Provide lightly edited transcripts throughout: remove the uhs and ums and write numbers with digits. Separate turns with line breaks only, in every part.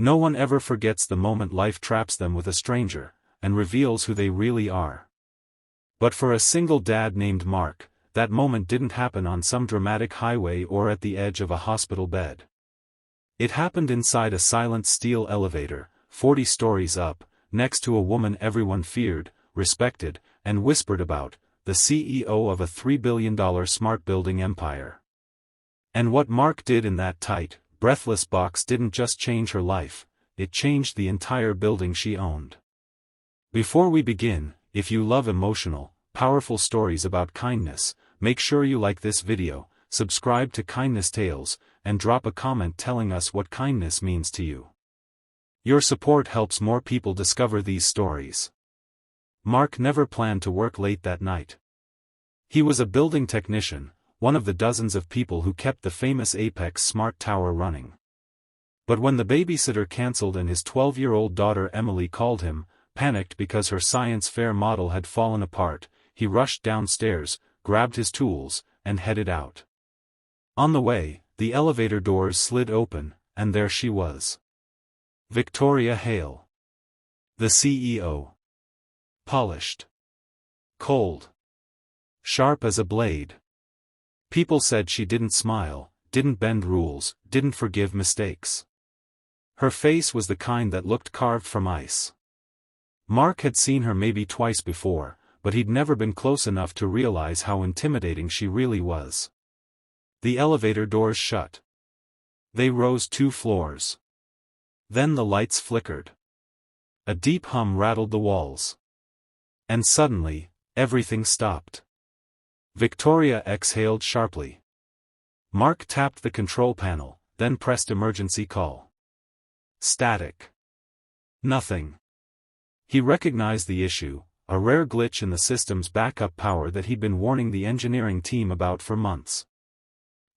No one ever forgets the moment life traps them with a stranger, and reveals who they really are. But for a single dad named Mark, that moment didn't happen on some dramatic highway or at the edge of a hospital bed. It happened inside a silent steel elevator, 40 stories up, next to a woman everyone feared, respected, and whispered about, the CEO of a $3 billion smart building empire. And what Mark did in that tight, breathless box didn't just change her life, it changed the entire building she owned. Before we begin, if you love emotional, powerful stories about kindness, make sure you like this video, subscribe to Kindness Tales, and drop a comment telling us what kindness means to you. Your support helps more people discover these stories. Mark never planned to work late that night. He was a building technician, one of the dozens of people who kept the famous Apex Smart Tower running. But when the babysitter cancelled and his 12-year-old daughter Emily called him, panicked because her science fair model had fallen apart, he rushed downstairs, grabbed his tools, and headed out. On the way, the elevator doors slid open, and there she was. Victoria Hale. The CEO. Polished. Cold. Sharp as a blade. People said she didn't smile, didn't bend rules, didn't forgive mistakes. Her face was the kind that looked carved from ice. Mark had seen her maybe twice before, but he'd never been close enough to realize how intimidating she really was. The elevator doors shut. They rose 2 floors. Then the lights flickered. A deep hum rattled the walls. And suddenly, everything stopped. Victoria exhaled sharply. Mark tapped the control panel, then pressed emergency call. Static. Nothing. He recognized the issue, a rare glitch in the system's backup power that he'd been warning the engineering team about for months.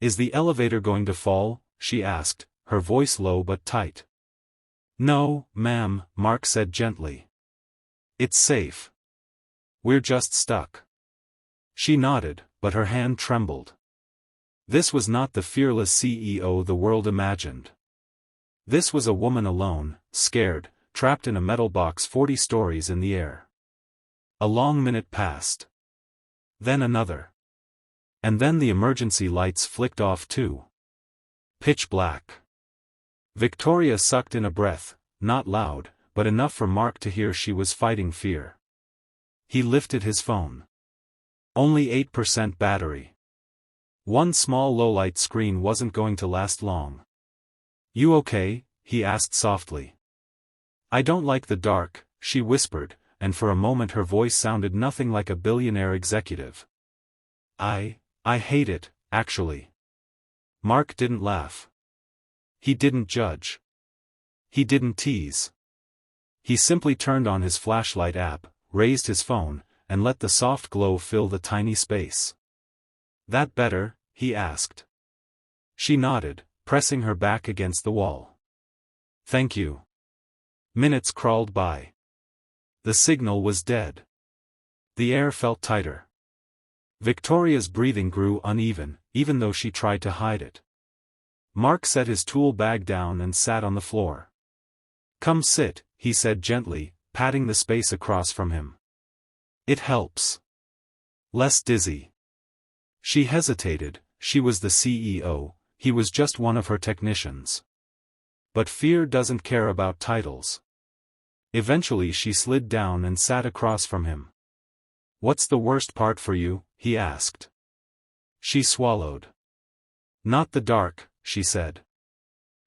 "Is the elevator going to fall?" she asked, her voice low but tight. "No, ma'am," Mark said gently. "It's safe. We're just stuck." She nodded, but her hand trembled. This was not the fearless CEO the world imagined. This was a woman alone, scared, trapped in a metal box 40 stories in the air. A long minute passed. Then another. And then the emergency lights flicked off too. Pitch black. Victoria sucked in a breath, not loud, but enough for Mark to hear she was fighting fear. He lifted his phone. Only 8% battery. One small low-light screen wasn't going to last long. "You okay?" he asked softly. "I don't like the dark," she whispered, and for a moment her voice sounded nothing like a billionaire executive. I hate it, actually." Mark didn't laugh. He didn't judge. He didn't tease. He simply turned on his flashlight app, raised his phone, and let the soft glow fill the tiny space. "That better?" he asked. She nodded, pressing her back against the wall. "Thank you." Minutes crawled by. The signal was dead. The air felt tighter. Victoria's breathing grew uneven, even though she tried to hide it. Mark set his tool bag down and sat on the floor. "Come sit," he said gently, patting the space across from him. "It helps. Less dizzy." She hesitated. She was the CEO, he was just one of her technicians. But fear doesn't care about titles. Eventually she slid down and sat across from him. "What's the worst part for you?" he asked. She swallowed. "Not the dark," she said.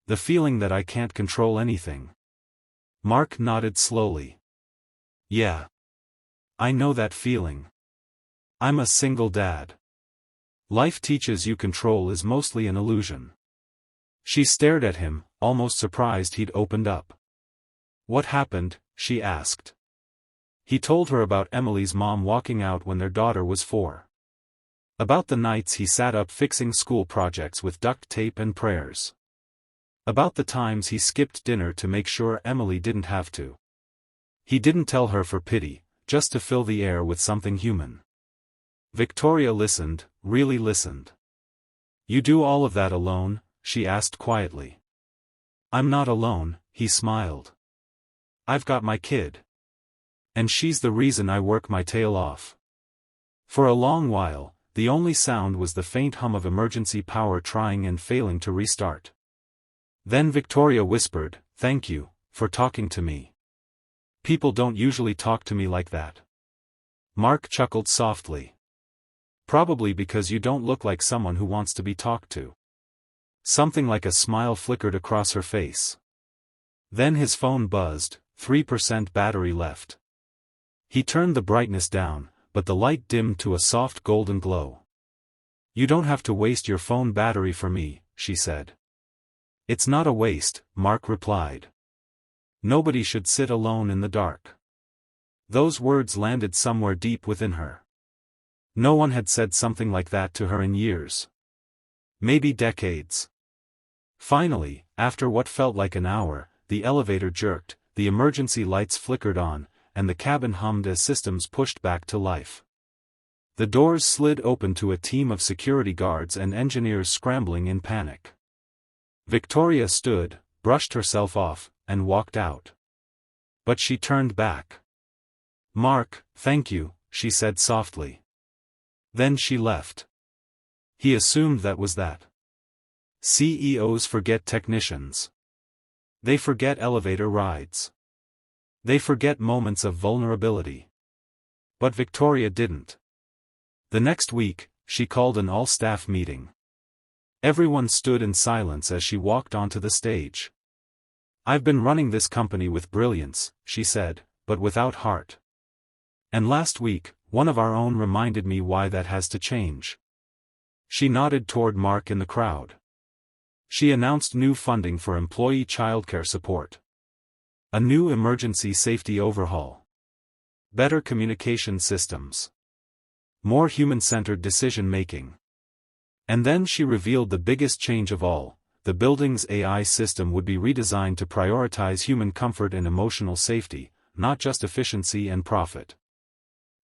"The feeling that I can't control anything." Mark nodded slowly. "Yeah. I know that feeling. I'm a single dad. Life teaches you control is mostly an illusion." She stared at him, almost surprised he'd opened up. "What happened?" she asked. He told her about Emily's mom walking out when their daughter was 4. About the nights he sat up fixing school projects with duct tape and prayers. About the times he skipped dinner to make sure Emily didn't have to. He didn't tell her for pity, just to fill the air with something human. Victoria listened, really listened. "You do all of that alone?" she asked quietly. I'm not alone, he smiled. I've got my kid. And she's the reason I work my tail off. For a long while, the only sound was the faint hum of emergency power trying and failing to restart. Then Victoria whispered, "Thank you, for talking to me. People don't usually talk to me like that." Mark chuckled softly. "Probably because you don't look like someone who wants to be talked to." Something like a smile flickered across her face. Then his phone buzzed, 3% battery left. He turned the brightness down, but the light dimmed to a soft golden glow. "You don't have to waste your phone battery for me," she said. "It's not a waste," Mark replied. "Nobody should sit alone in the dark." Those words landed somewhere deep within her. No one had said something like that to her in years. Maybe decades. Finally, after what felt like an hour, the elevator jerked, the emergency lights flickered on, and the cabin hummed as systems pushed back to life. The doors slid open to a team of security guards and engineers scrambling in panic. Victoria stood, brushed herself off, and walked out. But she turned back. "Mark, thank you," she said softly. Then she left. He assumed that was that. CEOs forget technicians. They forget elevator rides. They forget moments of vulnerability. But Victoria didn't. The next week, she called an all-staff meeting. Everyone stood in silence as she walked onto the stage. "I've been running this company with brilliance," she said, "but without heart. And last week, one of our own reminded me why that has to change." She nodded toward Mark in the crowd. She announced new funding for employee childcare support. A new emergency safety overhaul. Better communication systems. More human-centered decision-making. And then she revealed the biggest change of all: the building's AI system would be redesigned to prioritize human comfort and emotional safety, not just efficiency and profit.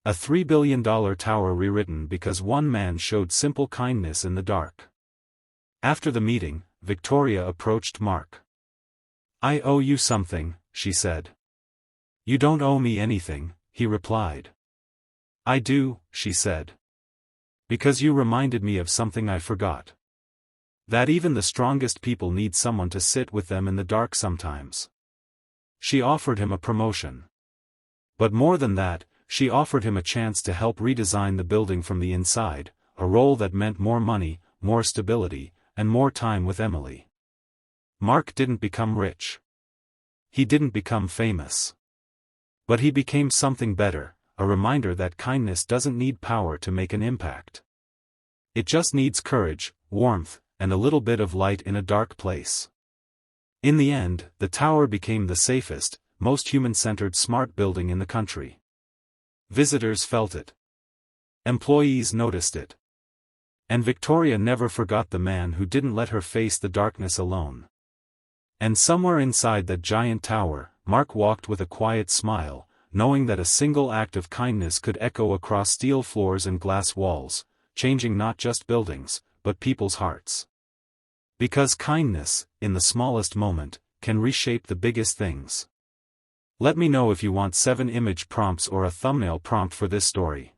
A $3 billion tower rewritten because one man showed simple kindness in the dark. After the meeting, Victoria approached Mark. "I owe you something," she said. "You don't owe me anything," he replied. "I do," she said. "Because you reminded me of something I forgot. That even the strongest people need someone to sit with them in the dark sometimes." She offered him a promotion. But more than that, she offered him a chance to help redesign the building from the inside, a role that meant more money, more stability, and more time with Emily. Mark didn't become rich. He didn't become famous. But he became something better, a reminder that kindness doesn't need power to make an impact. It just needs courage, warmth, and a little bit of light in a dark place. In the end, the tower became the safest, most human-centered smart building in the country. Visitors felt it. Employees noticed it. And Victoria never forgot the man who didn't let her face the darkness alone. And somewhere inside that giant tower, Mark walked with a quiet smile, knowing that a single act of kindness could echo across steel floors and glass walls, changing not just buildings, but people's hearts. Because kindness, in the smallest moment, can reshape the biggest things. Let me know if you want 7 image prompts or a thumbnail prompt for this story.